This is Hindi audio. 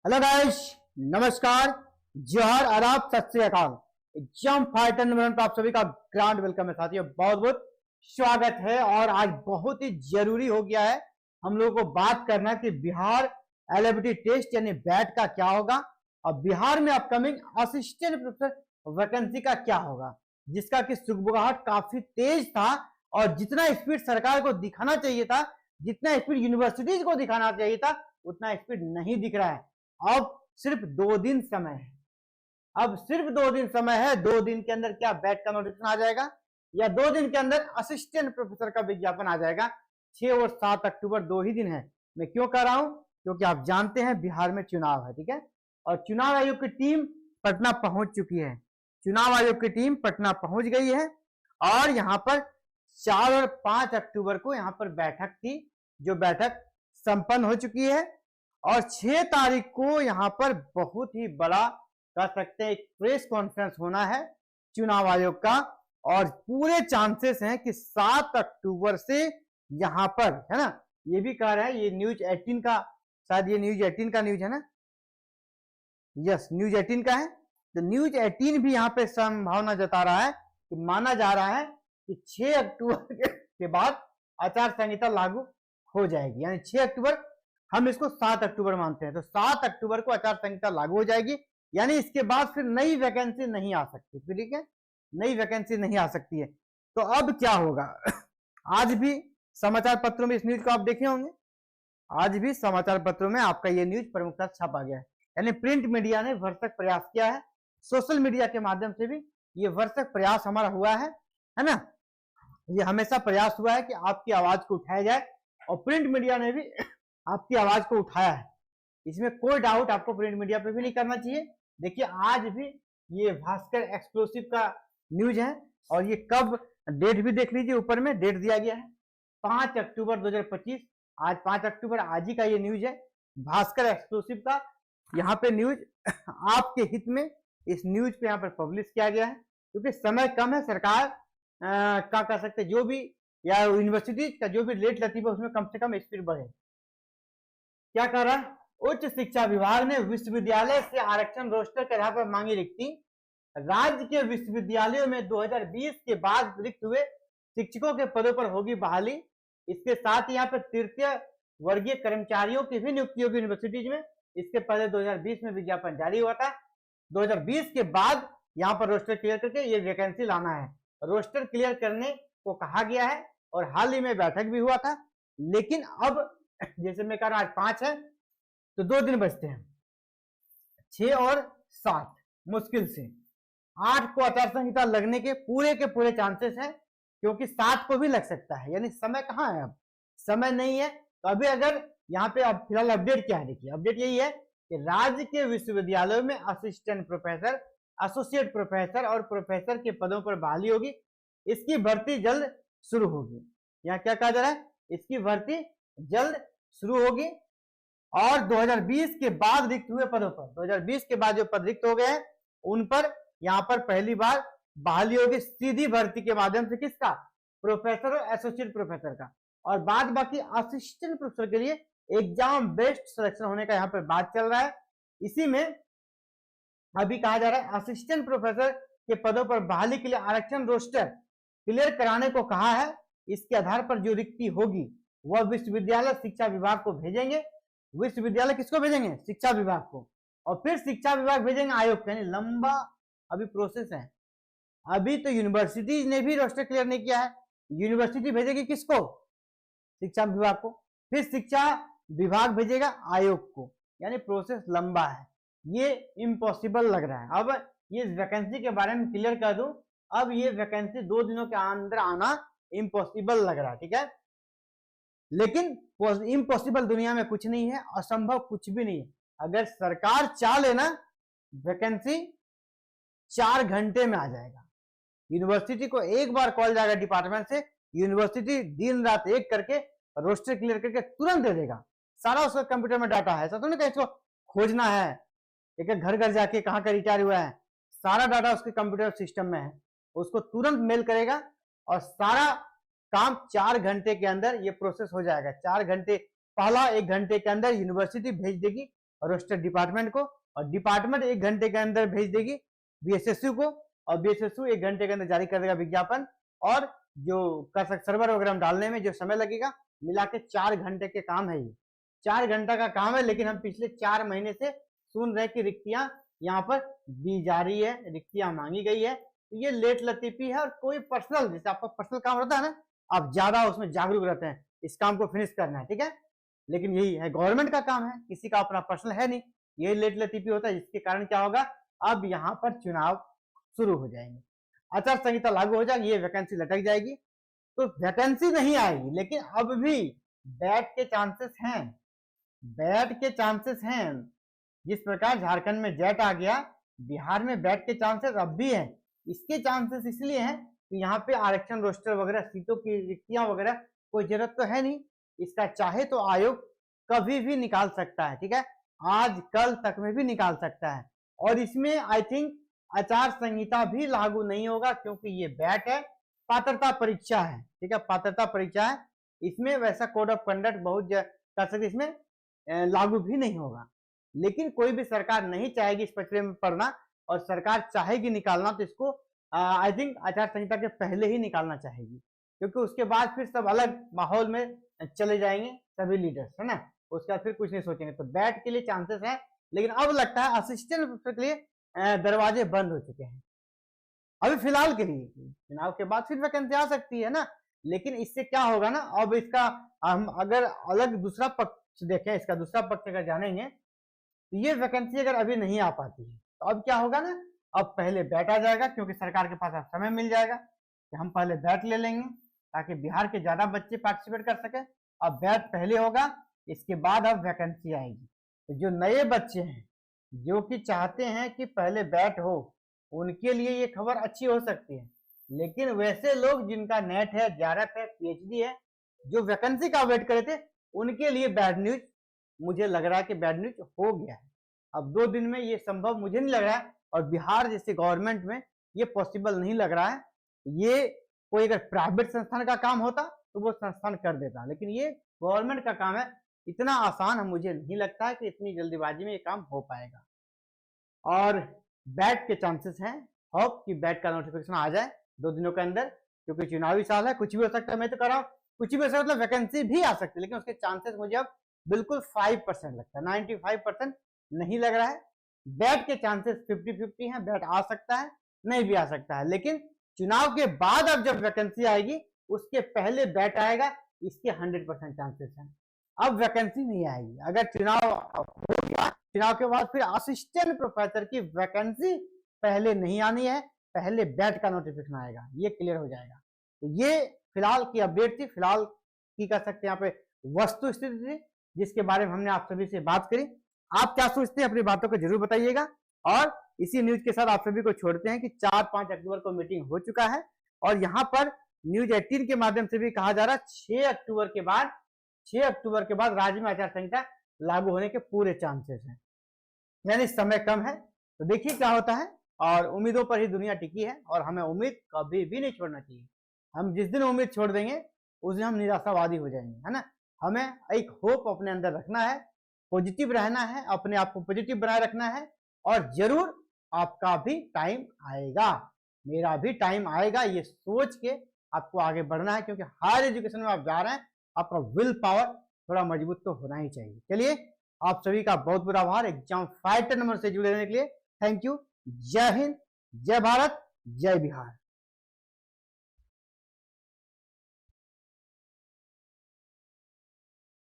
हेलो गाइस, नमस्कार, जोहर, आदाब, सत श्री अकाल। एग्जाम फाइटर नंबर 1 पर आप सभी का ग्रांड वेलकम है साथियों, बहुत बहुत स्वागत है। और आज बहुत ही जरूरी हो गया है हम लोगों को बात करना कि बिहार एलिजिबिलिटी टेस्ट यानी बैट का क्या होगा और बिहार में अपकमिंग असिस्टेंट प्रोफेसर वैकेंसी का क्या होगा, जिसका कि सुगबुगाहट काफी तेज था और जितना स्पीड सरकार को दिखाना चाहिए था, जितना स्पीड यूनिवर्सिटीज को दिखाना चाहिए था, उतना स्पीड नहीं दिख रहा है। अब सिर्फ 2 दिन समय है, अब सिर्फ 2 दिन समय है। 2 दिन के अंदर क्या बैट का नोटिफिकेशन आ जाएगा या 2 दिन के अंदर असिस्टेंट प्रोफेसर का विज्ञापन आ जाएगा। 6 और 7 अक्टूबर 2 ही दिन है। मैं क्यों कह रहा हूं? क्योंकि आप जानते हैं बिहार में चुनाव है, ठीक है, और चुनाव आयोग की टीम पटना पहुंच चुकी है। चुनाव आयोग की टीम पटना पहुंच गई है और यहाँ पर 4 और 5 अक्टूबर को यहाँ पर बैठक थी, जो बैठक संपन्न हो चुकी है। और 6 तारीख को यहाँ पर बहुत ही बड़ा कह सकते हैं एक प्रेस कॉन्फ्रेंस होना है चुनाव आयोग का, और पूरे चांसेस हैं कि 7 अक्टूबर से यहाँ पर, है ना, ये भी कह रहा है, ये न्यूज 18 का, शायद ये न्यूज 18 का न्यूज है ना, यस न्यूज 18 का है। तो न्यूज 18 भी यहाँ पे संभावना जता रहा है कि माना जा रहा है कि 6 अक्टूबर के बाद आचार संहिता लागू हो जाएगी, यानी 6 अक्टूबर, हम इसको 7 अक्टूबर मानते हैं, तो 7 अक्टूबर को आचार संहिता लागू हो जाएगी, यानी इसके बाद फिर नई वैकेंसी नहीं आ सकती, ठीक है, नई वैकेंसी नहीं आ सकती है। तो अब क्या होगा? आज भी समाचार पत्रों में इस न्यूज को आप देखे होंगे, आज भी समाचार पत्रों में आपका ये न्यूज प्रमुखता से छपा गया है, यानी प्रिंट मीडिया ने भरसक प्रयास किया है, सोशल मीडिया के माध्यम से भी ये भरसक प्रयास हमारा हुआ है ना, ये हमेशा प्रयास हुआ है कि आपकी आवाज को उठाया जाए, और प्रिंट मीडिया ने भी आपकी आवाज को उठाया है, इसमें कोई डाउट आपको प्रिंट मीडिया पे भी नहीं करना चाहिए। देखिए आज भी ये भास्कर एक्सक्लूसिव का न्यूज है, और ये कब, डेट भी देख लीजिए, ऊपर में डेट दिया गया है 5 अक्टूबर 2025। आज 5 अक्टूबर आज ही का ये न्यूज है भास्कर एक्सक्लूसिव का। यहाँ पे न्यूज आपके हित में इस न्यूज पे यहाँ पर पब्लिश किया गया है, क्योंकि समय कम है। सरकार का कह सकते जो भी, या यूनिवर्सिटी का जो भी रेट लतीफ है उसमें कम से कम स्पीड बढ़े। क्या कर रहा है? उच्च शिक्षा विभाग ने विश्वविद्यालय से आरक्षण रोस्टर के आधार पर मांगी रिक्ति। राज्य के विश्वविद्यालयों में 2020 के बाद रिक्त हुए शिक्षकों के पदों पर होगी बहाली। इसके साथ ही यहाँ पर तृतीय वर्गीय कर्मचारियों की भी नियुक्ति होगी यूनिवर्सिटीज में। इसके पहले 2020 में विज्ञापन जारी हुआ था, 2020 के बाद यहाँ पर रोस्टर क्लियर करके ये वैकेंसी लाना है। रोस्टर क्लियर करने को कहा गया है और हाल ही में बैठक भी हुआ था, लेकिन अब जैसे मैं कह रहा हूं आज 5 है तो 2 दिन बचते हैं, 6 और 7, मुश्किल से 8 को आचार संहिता लगने के पूरे चांसेस हैं, क्योंकि 7 को भी लग सकता है, यानी समय कहाँ है, अब समय नहीं है। तो अभी अगर यहाँ पे अब फिलहाल अपडेट क्या है, देखिए अपडेट यही है कि राज्य के विश्वविद्यालयों में असिस्टेंट प्रोफेसर, एसोसिएट प्रोफेसर और प्रोफेसर के पदों पर बहाली होगी। इसकी भर्ती जल्द शुरू होगी। यहाँ क्या कहा जा रहा है? इसकी भर्ती जल्द शुरू होगी, और 2020 के बाद रिक्त हुए पदों पर, 2020 के बाद जो पद रिक्त हो गए हैं उन पर यहाँ पर पहली बार बहाली होगी, सीधी भर्ती के माध्यम से। किसका? प्रोफेसर और एसोसिएट प्रोफेसर का। और बाद बाकी असिस्टेंट प्रोफेसर के लिए एग्जाम बेस्ड सिलेक्शन होने का यहाँ पर बात चल रहा है। इसी में अभी कहा जा रहा है असिस्टेंट प्रोफेसर के पदों पर बहाली के लिए आरक्षण रोस्टर क्लियर कराने को कहा है। इसके आधार पर जो रिक्ति होगी वह विश्वविद्यालय शिक्षा विभाग को भेजेंगे। विश्वविद्यालय किसको भेजेंगे? शिक्षा विभाग को, और फिर शिक्षा विभाग भेजेंगे आयोग को, यानी लंबा अभी प्रोसेस है। अभी तो यूनिवर्सिटीज ने भी रोस्टर क्लियर नहीं किया है, यूनिवर्सिटी भेजेगी किसको? शिक्षा विभाग को, फिर शिक्षा विभाग भेजेगा आयोग को, यानी प्रोसेस लंबा है। ये इम्पॉसिबल लग रहा है। अब ये वैकेंसी के बारे में क्लियर कर दूं, अब ये वैकेंसी 2 दिनों के अंदर आना इम्पॉसिबल लग रहा है, ठीक है, लेकिन इम्पॉसिबल दुनिया में कुछ नहीं है, असंभव कुछ भी नहीं है। अगर सरकार चाह लेना, वैकेंसी 4 घंटे में आ जाएगा। यूनिवर्सिटी को एक बार कॉल जाएगा डिपार्टमेंट से, यूनिवर्सिटी दिन रात एक करके रोस्टर क्लियर करके तुरंत दे देगा। सारा उसका कंप्यूटर में डाटा है, ऐसा तो नहीं कि इसको खोजना है, एक एक घर घर जाके कहाँ का रिटायर हुआ है, सारा डाटा उसके कंप्यूटर सिस्टम में है, उसको तुरंत मेल करेगा और सारा काम 4 घंटे के अंदर ये प्रोसेस हो जाएगा। 4 घंटे, पहला 1 घंटे के अंदर यूनिवर्सिटी भेज देगी रोस्टर डिपार्टमेंट को, और डिपार्टमेंट 1 घंटे के अंदर भेज देगी बीएसएसयू को, और बीएसएसयू 1 घंटे के अंदर जारी कर देगा विज्ञापन। और जो सर्वर वगैरह डालने में जो समय लगेगा मिला के 4 घंटे के काम है, ये 4 घंटा का काम है। लेकिन हम पिछले 4 महीने से सुन रहे कि रिक्तियां यहाँ पर दी जा रही है, रिक्तियां मांगी गई है। तो ये लेट लतीफी है, और कोई पर्सनल, जैसे आपका पर्सनल काम रहता है ना, आप ज्यादा उसमें जागरूक रहते हैं, इस काम को फिनिश करना है, ठीक है। लेकिन यही है, गवर्नमेंट का काम है, किसी का अपना पर्सनल है नहीं, ये लेट लतीफी होता है। जिसके कारण क्या होगा, अब यहाँ पर चुनाव शुरू हो जाएंगे, आचार संहिता लागू हो जाएगी, ये वैकेंसी लटक जाएगी। तो वैकेंसी नहीं आएगी, लेकिन अब भी बैट के चांसेस हैं, बैट के चांसेस हैं। जिस प्रकार झारखंड में जेट आ गया, बिहार में बैट के चांसेस अब भी हैं। इसके चांसेस इसलिए हैं कि यहाँ पे आरक्षण रोस्टर वगैरह, सीटों की रिक्तियां वगैरह कोई जरूरत तो है नहीं। इसका चाहे तो आयोग कभी भी निकाल सकता है, ठीक है, आज कल तक में भी निकाल सकता है। और इसमें आई थिंक आचार संहिता भी लागू नहीं होगा, क्योंकि ये बैट है, पात्रता परीक्षा है, ठीक है, पात्रता परीक्षा है। इसमें वैसा कोड ऑफ कंडक्ट बहुत कर सकते, इसमें लागू भी नहीं होगा। लेकिन कोई भी सरकार नहीं चाहेगी इस पचड़े में पड़ना, और सरकार चाहेगी निकालना तो इसको आई थिंक आचार संहिता के पहले ही निकालना चाहेगी, क्योंकि उसके बाद फिर सब अलग माहौल में चले जाएंगे सभी लीडर्स, है ना, उसके बाद फिर कुछ नहीं सोचेंगे। तो बैट के लिए चांसेस है, लेकिन अब लगता है असिस्टेंट प्रोफेसर के लिए दरवाजे बंद हो चुके हैं अभी फिलहाल के लिए। चुनाव के बाद फिर वैकेंसी आ सकती है ना, लेकिन इससे क्या होगा ना, अब इसका हम अगर अलग दूसरा पक्ष देखें, इसका दूसरा पक्ष अगर जानेंगे, तो ये वैकेंसी अगर अभी नहीं आ पाती है तो अब क्या होगा ना, अब पहले बैट आ जाएगा, क्योंकि सरकार के पास अब समय मिल जाएगा कि हम पहले बैट ले लेंगे ताकि बिहार के ज्यादा बच्चे पार्टिसिपेट कर सके। अब बैट पहले होगा, इसके बाद अब वैकेंसी आएगी। तो जो नए बच्चे हैं जो कि चाहते हैं कि पहले बैट हो, उनके लिए ये खबर अच्छी हो सकती है। लेकिन वैसे लोग जिनका नेट है, JRF है, PhD है, जो वैकेंसी का वेट करे थे, उनके लिए बैड न्यूज, मुझे लग रहा है कि बैड न्यूज हो गया है। अब 2 दिन में ये संभव मुझे नहीं लग रहा है, और बिहार जैसे गवर्नमेंट में ये पॉसिबल नहीं लग रहा है। ये कोई अगर प्राइवेट संस्थान का काम होता तो वो संस्थान कर देता, लेकिन ये गवर्नमेंट का काम है, इतना आसान मुझे नहीं लगता है कि इतनी जल्दीबाजी में ये काम हो पाएगा। और बैट के चांसेस हैं, होप कि बैट का नोटिफिकेशन आ जाए 2 दिनों के अंदर, क्योंकि चुनावी साल है, कुछ भी हो सकता है। मैं तो कह रहा हूँ कुछ भी हो सकता है, मतलब वैकेंसी भी आ सकती है, लेकिन उसके चांसेस मुझे अब बिल्कुल 5% लगता है, 95% नहीं लग रहा है। बैट के चांसेस 50-50 हैं, बैट आ सकता है, नहीं भी आ सकता है। लेकिन चुनाव के बाद अब जब वैकेंसी आएगी, उसके पहले बैट आएगा, इसके 100% चांसेस हैं। अब वैकेंसी नहीं आएगी। अगर चुनाव हो गया, चुनाव के बाद फिर असिस्टेंट प्रोफेसर की वैकेंसी पहले नहीं आनी है, पहले बैट का नोटिफिकेशन आएगा, ये क्लियर हो जाएगा। तो ये फिलहाल की अपडेट थी, फिलहाल की कह सकते हैं यहाँ पे वस्तु स्थिति थी, जिसके बारे में हमने आप सभी से बात करी। आप क्या सोचते हैं, अपनी बातों को जरूर बताइएगा। और इसी न्यूज के साथ आप सभी को छोड़ते हैं कि 4-5 अक्टूबर को मीटिंग हो चुका है, और यहाँ पर न्यूज 18 के माध्यम से भी कहा जा रहा है 6 अक्टूबर के बाद राज्य में आचार संहिता लागू होने के पूरे चांसेस हैं, यानी समय कम है। तो देखिए क्या होता है, और उम्मीदों पर ही दुनिया टिकी है, और हमें उम्मीद कभी भी नहीं छोड़ना चाहिए। हम जिस दिन उम्मीद छोड़ देंगे उस दिन हम निराशावादी हो जाएंगे, है ना। हमें एक होप अपने अंदर रखना है, पॉजिटिव रहना है, अपने आप को पॉजिटिव बनाए रखना है, और जरूर आपका भी टाइम आएगा, मेरा भी टाइम आएगा, ये सोच के आपको आगे बढ़ना है। क्योंकि हायर एजुकेशन में आप जा रहे हैं, आपका विल पावर थोड़ा मजबूत तो होना ही चाहिए। चलिए, आप सभी का बहुत बहुत आभार एग्जाम फाइटर नंबर से जुड़े रहने के लिए। Thank you. जय हिंद, जय भारत, जय बिहार।